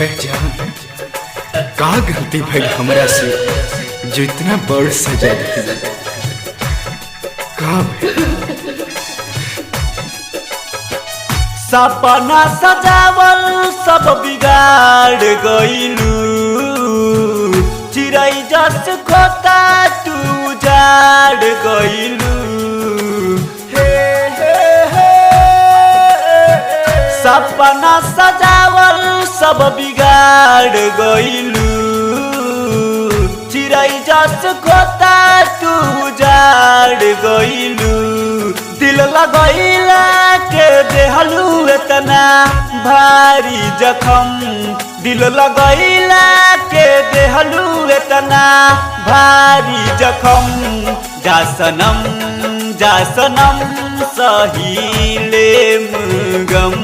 है जान, का गलती भइल हमरा से जो इतना बड़ सजा दिला? का सपना सजावल सब बिगाड़ गइलू, चिड़ै जस खोता तू उजाड़ गइलू। सपना सजावल सब बिगाड़ गइलू, चिड़ै जस खोता तू उजाड़ गइलू। दिल लगैला के देहलू इतना भारी जखम, दिल लगैला के देहलू इतना भारी जखम। जा सनम जा सनम सहीले गम,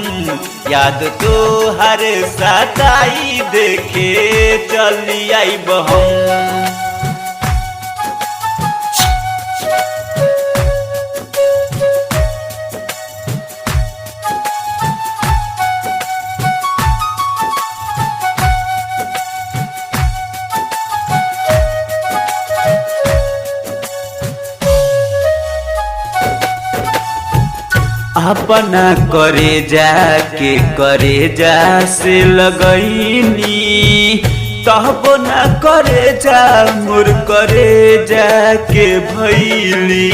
याद तो हर सताई देखे चली आई बहम। अपना करे जाके करे जा से लगैनी, तहबो न करे जा मोर करे जाके भैली।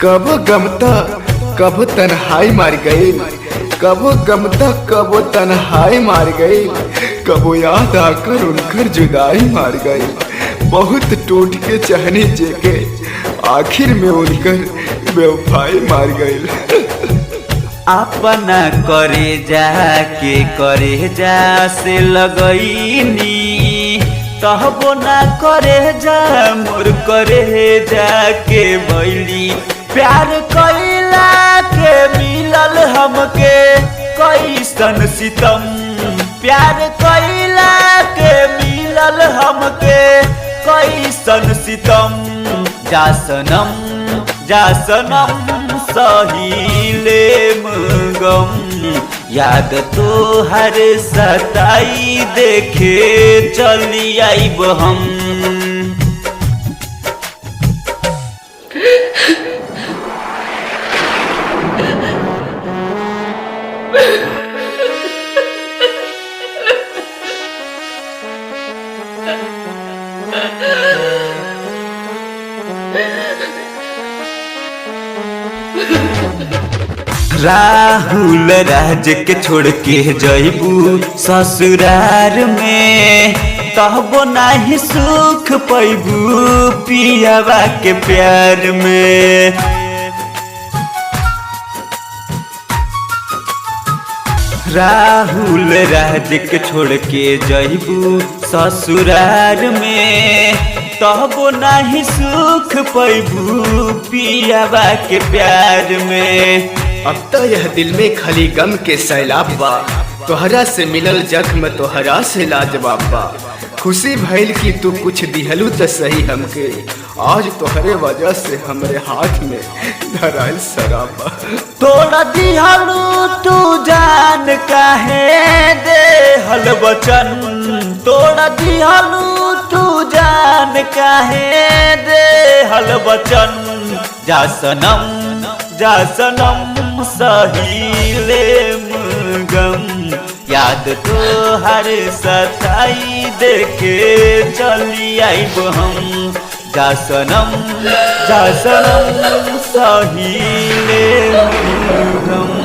कब गमता कब तन्हाई मार गई, कब गमता कब तन्हाई मार गई, कब याद आकर उनकर जुदाई मार गई। बहुत टूट के चाहने जेके आखिर में उनकर बेवफाई मार गई। अपना करे जाके करे जा से लगैनी, तहबो ना करे जा मोर करे जाके भैली। प्यार कैला के मिलल हमके कैसन सितम, प्यार कैला के मिलल हमके कैसन सितम। जा सनम सहीले गम, याद तो हर सताई देखे चली आइब हम। राहुल राज के छोड़ के जइबू ससुरार में, कहबो नाही सुख पैबू पियावा के प्यार में। राहुल राज के छोड़ के जइबू ससुरार में, तहबो नाही सुख पैबू पियावा के प्यार में। अब तो यह दिल में खाली गम के सैलाब बा, तोहरा से मिलल जख्म तोहरा से लाजवाब बा। खुशी भइल कि तू कुछ दिहलू तो सही हमके, आज तोहरे वजह से हमरे हाथ में धराइल शराब बा। तोड़ा दिहलू तू जान काहे देहल वचन, तोड़ा दिहलू तू जान काहे देहल वचन। जा सनम सहीले गम, याद तो हर सताई देखे चली आइब हम। जा सनम सहीले गम।